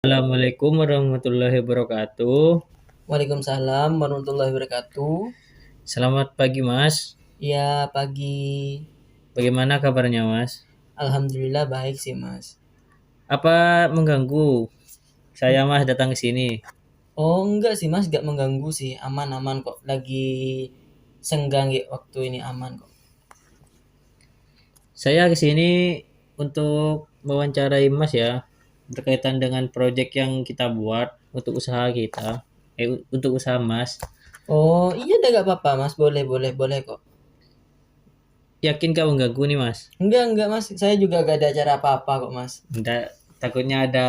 Assalamualaikum warahmatullahi wabarakatuh. Waalaikumsalam warahmatullahi wabarakatuh. Selamat pagi, Mas. Ya, pagi. Bagaimana kabarnya, Mas? Alhamdulillah baik sih, Mas. Apa mengganggu saya, Mas, datang ke sini? Oh, enggak sih, Mas, enggak mengganggu sih. Aman-aman kok. Lagi senggang ya waktu ini aman kok. Saya ke sini untuk mewawancarai Mas ya, berkaitan dengan proyek yang kita buat untuk usaha kita, untuk usaha Mas. Oh, iya dah enggak apa-apa, Mas. Boleh, boleh, boleh kok. Yakin gak mengganggu nih, Mas? Enggak, Mas. Saya juga enggak ada acara apa-apa kok, Mas. Nggak, takutnya ada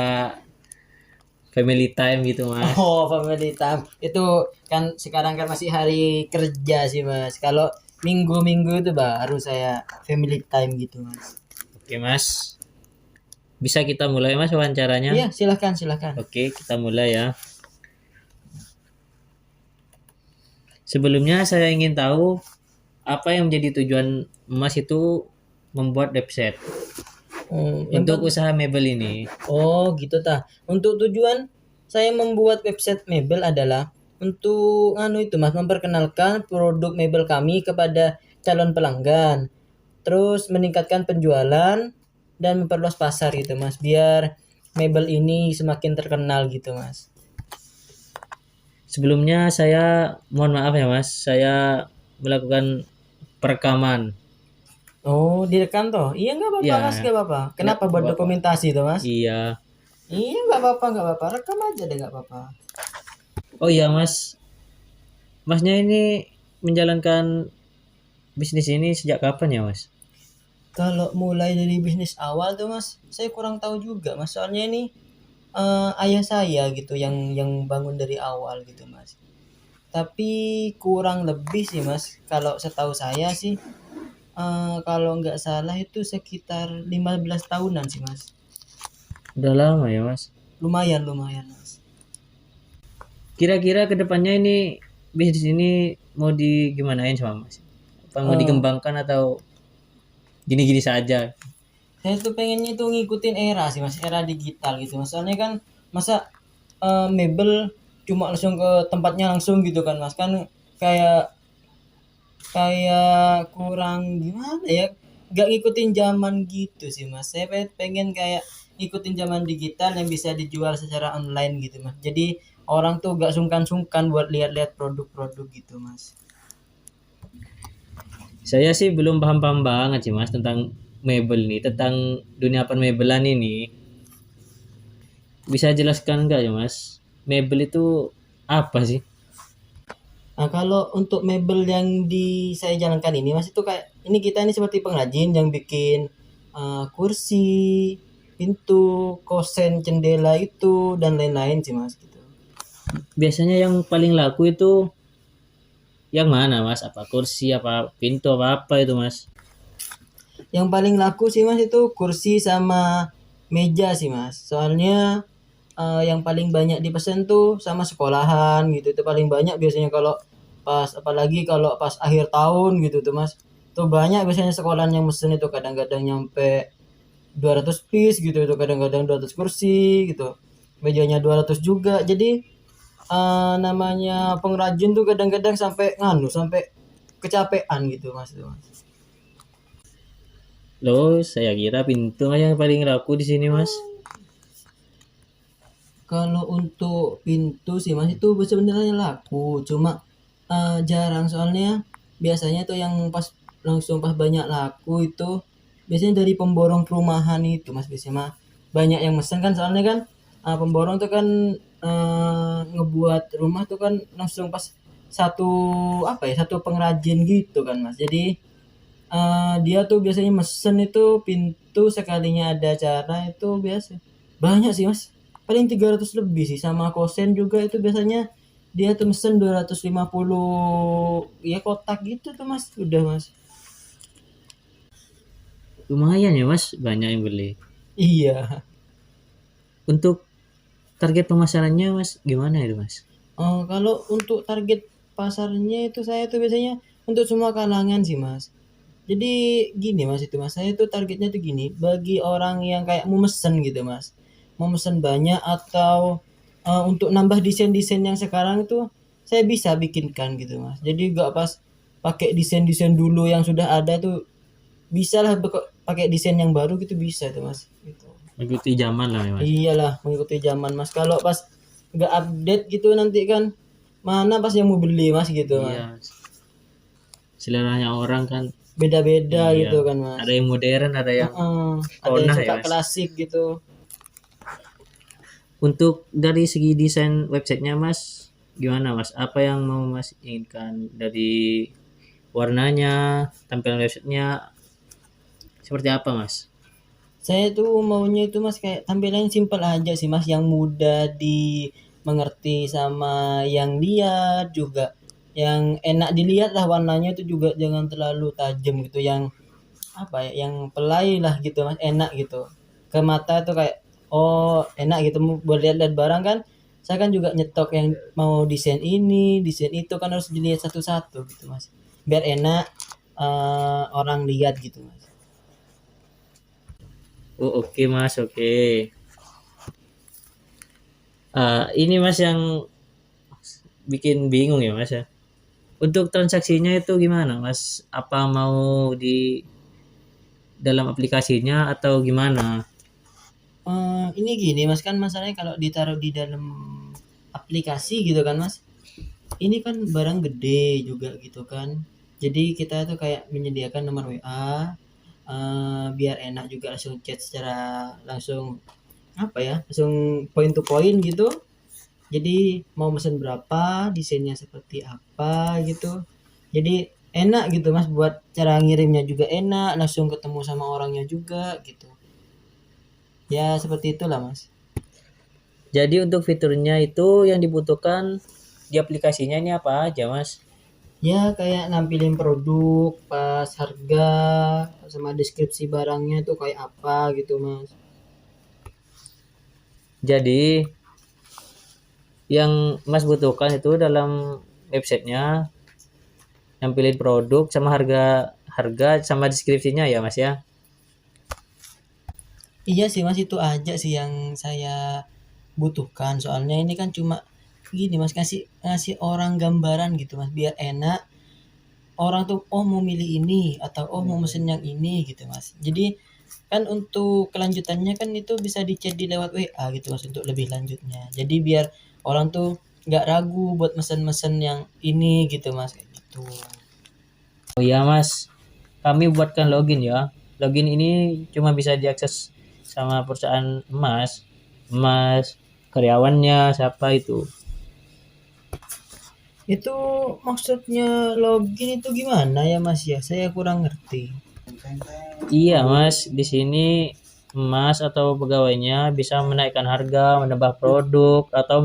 family time gitu, Mas. Oh, family time. Itu kan sekarang kan masih hari kerja sih, Mas. Kalau minggu-minggu itu baru saya family time gitu, Mas. Oke, Mas. Bisa kita mulai, Mas, wawancaranya? Iya, silahkan, silahkan. Oke, kita mulai ya. Sebelumnya saya ingin tahu apa yang menjadi tujuan Mas itu membuat website Yang untuk usaha mebel ini. Oh, gitu tah. Untuk tujuan saya membuat website mebel adalah untuk itu Mas, memperkenalkan produk mebel kami kepada calon pelanggan. Terus meningkatkan penjualan dan memperluas pasar gitu Mas, biar mebel ini semakin terkenal gitu Mas. Sebelumnya saya mohon maaf ya Mas, saya melakukan perekaman. Oh, direkam toh? Iya nggak apa-apa Mas, Ya, nggak apa-apa. nggak Kenapa buat apa-apa. dokumentasi tuh Mas? Iya. Iya nggak apa-apa, nggak apa-apa. Rekam aja deh nggak apa-apa. Oh iya Mas, Masnya ini menjalankan bisnis ini sejak kapan ya Mas? Kalau mulai dari bisnis awal tuh Mas, saya kurang tahu juga Mas. Soalnya ini ayah saya gitu yang bangun dari awal gitu Mas. Tapi kurang lebih sih Mas, kalau setahu saya sih kalau nggak salah itu sekitar 15 tahunan sih Mas. Udah lama ya Mas. Lumayan, lumayan Mas. Kira-kira kedepannya ini bisnis ini mau digimanain sama Mas? Apa mau Eh, dikembangkan atau gini-gini saja? saya tuh pengennya itu ngikutin era sih Mas, era digital gitu Mas. Soalnya kan masa mebel cuma langsung ke tempatnya langsung gitu kan Mas. Kan kayak kayak kurang gimana ya, gak ngikutin zaman gitu sih Mas. Saya pengen kayak ngikutin zaman digital yang bisa dijual secara online gitu Mas. Jadi orang tuh gak sungkan-sungkan buat lihat-lihat produk-produk gitu Mas. Saya sih belum paham-paham banget sih Mas tentang mebel nih, tentang dunia permebelan ini. Bisa jelaskan enggak ya Mas? Mebel itu apa sih? Nah, kalau untuk mebel yang saya jalankan ini Mas, itu kayak ini kita ini seperti pengrajin yang bikin kursi, pintu, kosen, jendela itu dan lain-lain sih Mas gitu. Biasanya yang paling laku itu yang mana Mas? Apa kursi, apa pintu, apa itu Mas? Yang paling laku sih Mas itu kursi sama meja sih Mas. Soalnya yang paling banyak dipesan tuh sama sekolahan gitu. Itu paling banyak biasanya kalau apalagi kalau pas akhir tahun gitu tuh Mas. Tuh banyak biasanya sekolahan yang mesen itu kadang-kadang nyampe 200 piece gitu, itu kadang-kadang 200 kursi gitu. Mejanya 200 juga. Jadi namanya pengrajin tuh kadang-kadang sampai kecapean gitu Mas tuh Mas. Loh, saya kira pintu Mas yang paling laku di sini Mas. Kalau untuk pintu sih Mas itu sebenarnya laku, cuma jarang soalnya biasanya tuh yang pas langsung pas banyak laku itu biasanya dari pemborong perumahan itu Mas, biasanya mah banyak yang mesen kan soalnya kan pemborong tuh kan ngebuat rumah tuh kan langsung pas satu satu pengrajin gitu kan Mas. Jadi dia tuh biasanya mesen itu pintu sekalinya ada acara itu biasa banyak sih Mas, paling 300 lebih sih, sama kosen juga itu biasanya dia tuh mesen 250 ya kotak gitu tuh Mas, udah Mas. Lumayan ya Mas, banyak yang beli. Iya. Untuk target pemasarannya Mas gimana itu Mas? Kalau untuk target pasarnya itu saya tuh biasanya untuk semua kalangan sih Mas. Jadi gini Mas, itu Mas, saya tuh targetnya tuh gini, bagi orang yang kayak mau mesen gitu Mas. memesan banyak atau untuk nambah desain-desain yang sekarang itu saya bisa bikinkan gitu mas. Jadi gak pas pakai desain-desain dulu yang sudah ada tuh, bisa lah pakai desain yang baru gitu, bisa tuh mas gitu. Mengikuti zaman lah ya, Mas. Iyalah mengikuti zaman mas, kalau pas nggak update gitu nanti kan mana pas yang mau beli mas gitu mas. Iya. Seleranya orang kan Beda-beda iya. gitu kan mas. Ada yang modern, ada yang Heeh, ada yang ponah ya, suka Mas. klasik gitu. Untuk dari segi desain websitenya Mas, gimana Mas? Apa yang mau Mas inginkan dari warnanya, tampilan websitenya seperti apa Mas? Saya tuh maunya itu mas kayak tampilan yang simpel aja sih mas, yang mudah dimengerti sama yang lihat juga, yang enak dilihat lah, warnanya itu juga jangan terlalu tajam gitu, yang apa ya, yang pelai lah gitu mas, enak gitu ke mata tuh, kayak oh enak gitu buat lihat-lihat barang kan. Saya kan juga nyetok yang mau desain ini desain itu kan, harus dilihat satu-satu gitu mas, biar enak orang lihat gitu mas. Oh, oke Mas, oke. Ini Mas yang bikin bingung ya Mas ya. Untuk transaksinya itu gimana Mas? Apa mau di dalam aplikasinya atau gimana? Ini gini mas, kan masalahnya kalau ditaruh di dalam aplikasi gitu kan mas, ini kan barang gede juga gitu kan, jadi kita tuh kayak menyediakan nomor WA, biar enak juga langsung chat secara langsung, apa ya, langsung point to point gitu. Jadi mau pesen berapa, desainnya seperti apa gitu, jadi enak gitu mas, buat cara ngirimnya juga enak, langsung ketemu sama orangnya juga gitu, ya seperti itulah mas. Jadi untuk fiturnya itu yang dibutuhkan di aplikasinya ini apa aja Mas? Ya kayak nampilin produk pas harga sama deskripsi barangnya tuh kayak apa gitu mas. Jadi yang Mas butuhkan itu dalam websitenya nampilin produk sama harga harga sama deskripsinya ya Mas ya. Iya sih mas, itu aja sih yang saya butuhkan, soalnya ini kan cuma gini mas, ngasih ngasih orang gambaran gitu mas, biar enak orang tuh oh mau milih ini atau oh mau mesen yang ini gitu mas. Jadi kan untuk kelanjutannya kan itu bisa di-chat di lewat WA gitu mas, untuk lebih lanjutnya, jadi biar orang tuh nggak ragu buat mesen-mesen yang ini gitu mas, kayak gitu. Oh iya Mas, kami buatkan login ya. Login ini cuma bisa diakses sama perusahaan Mas. Mas karyawannya siapa itu? Itu maksudnya login itu gimana ya mas ya, saya kurang ngerti. Iya Mas, di sini Mas atau pegawainya bisa menaikkan harga, menambah produk atau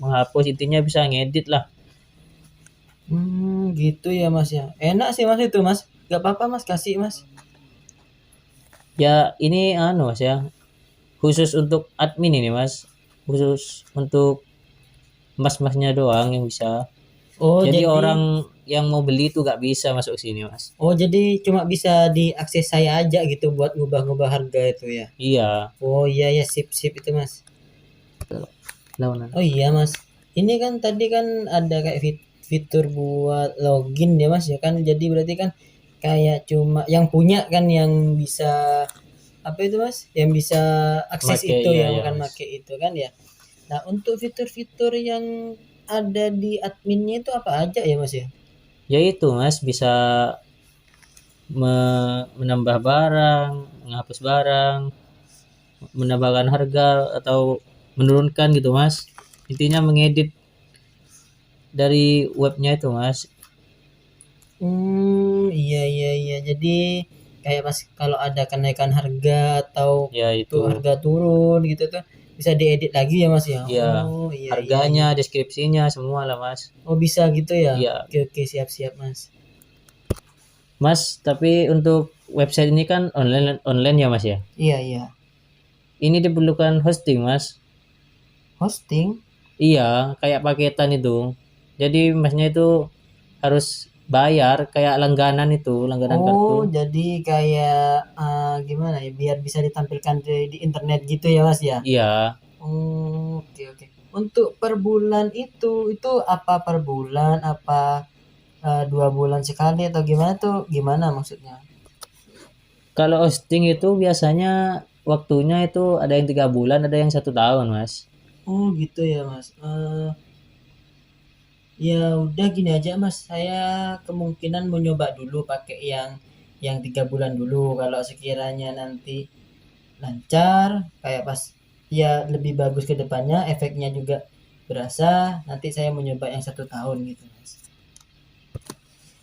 menghapus, intinya bisa ngedit lah. Gitu ya mas ya, enak sih mas itu mas, gak apa-apa mas, kasih mas. Ya ini anu Mas ya, khusus untuk admin ini Mas, khusus untuk mas-masnya doang yang bisa. Oh Jadi jadi, orang yang mau beli itu gak bisa masuk sini Mas. oh jadi cuma bisa diakses saya aja gitu buat ngubah-ngubah harga itu ya. Iya, Oh iya ya, sip sip itu mas. lawanan. Oh iya mas, ini kan tadi kan ada kayak fitur buat login ya mas ya kan, jadi berarti kan kayak cuma yang punya kan yang bisa, apa itu mas, yang bisa akses Pakai itu iya ya, ya bukan Mas. make itu kan ya. Nah untuk fitur-fitur yang ada di adminnya itu apa aja ya mas ya? Ya itu Mas, bisa menambah barang, menghapus barang, menambahkan harga atau menurunkan gitu Mas. Intinya mengedit dari webnya itu Mas. Iya iya iya. Jadi kayak pas kalau ada kenaikan harga atau Ya tuh itu. harga turun gitu tuh, bisa diedit lagi ya Mas ya. Ya, Oh iya iya harganya, iya. deskripsinya semua lah Mas. Oh bisa gitu ya. Iya, Oke oke, siap siap Mas. Mas, tapi untuk website ini kan online online ya Mas ya. Iya iya. Ini diperlukan hosting Mas. Hosting. Iya, kayak paketan itu. Jadi Masnya itu harus bayar kayak langganan itu, langganan Oh, kartu. jadi kayak gimana ya? Biar bisa ditampilkan di internet gitu ya, Mas ya? Iya, Oh, oke oke. Untuk per bulan itu apa per bulan? Apa 2 bulan sekali atau gimana tuh? Gimana maksudnya? kalau hosting itu biasanya waktunya itu ada yang 3 bulan, ada yang 1 tahun, Mas. Oh, gitu ya, Mas. Ya udah gini aja, Mas. Saya kemungkinan mau nyoba dulu pakai yang 3 bulan dulu. Kalau sekiranya nanti lancar kayak pas ya lebih bagus ke depannya efeknya juga berasa nanti saya mau nyoba yang 1 tahun gitu mas.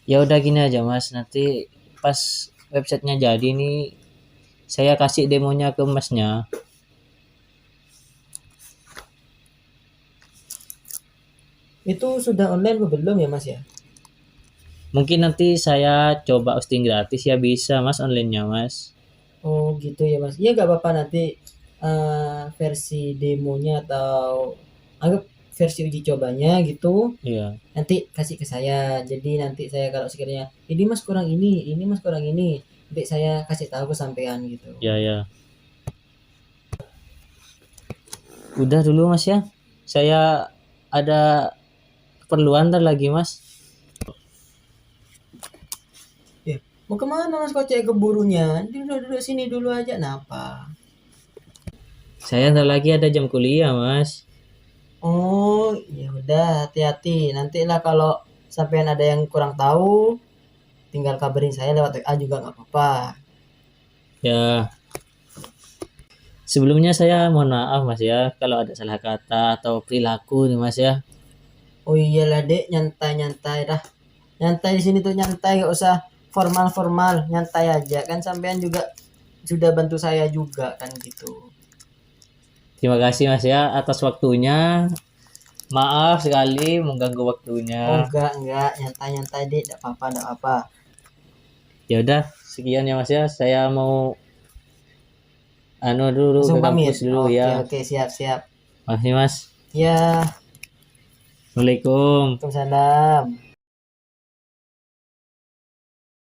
Ya udah gini aja, Mas. Nanti pas websitenya jadi nih, saya kasih demonya ke Masnya. Itu sudah online apa belum ya mas ya? Mungkin nanti saya coba hosting gratis ya bisa, Mas, onlinenya, Mas. Oh gitu ya mas, iya gak apa-apa nanti versi demonya atau anggap versi uji cobanya gitu Iya, nanti kasih ke saya, jadi nanti saya kalau sekiranya ini mas kurang ini mas kurang ini, nanti saya kasih tahu ke sampean gitu. ya, ya. Udah dulu, Mas ya. Saya ada keperluan ntar lagi, Mas. Ya, mau kemana mas kok cek keburunya, duduk sini dulu aja napa. Saya ntar lagi ada jam kuliah, Mas. Oh, ya udah hati-hati. Nanti lah kalau sampean ada yang kurang tahu, tinggal kabarin saya lewat WA juga nggak apa-apa. Ya, sebelumnya saya mohon maaf, Mas ya, kalau ada salah kata atau perilaku nih, Mas ya. Oh iyalah dek, nyantai-nyantai dah. Nyantai di sini tuh nyantai, gak usah formal-formal, nyantai aja. Kan sampean juga sudah bantu saya juga kan gitu. Terima kasih, Mas ya, atas waktunya. Maaf sekali mengganggu Oh waktunya. enggak, nyantai-nyantai dek, enggak apa-apa, enggak apa. Ya udah, sekian ya, Mas ya. Saya mau anu dulu ke Langsung kampus pamit. dulu ya. Oke, oke, siap-siap. Makasih, Mas. Ya, Assalamualaikum. Waalaikumsalam.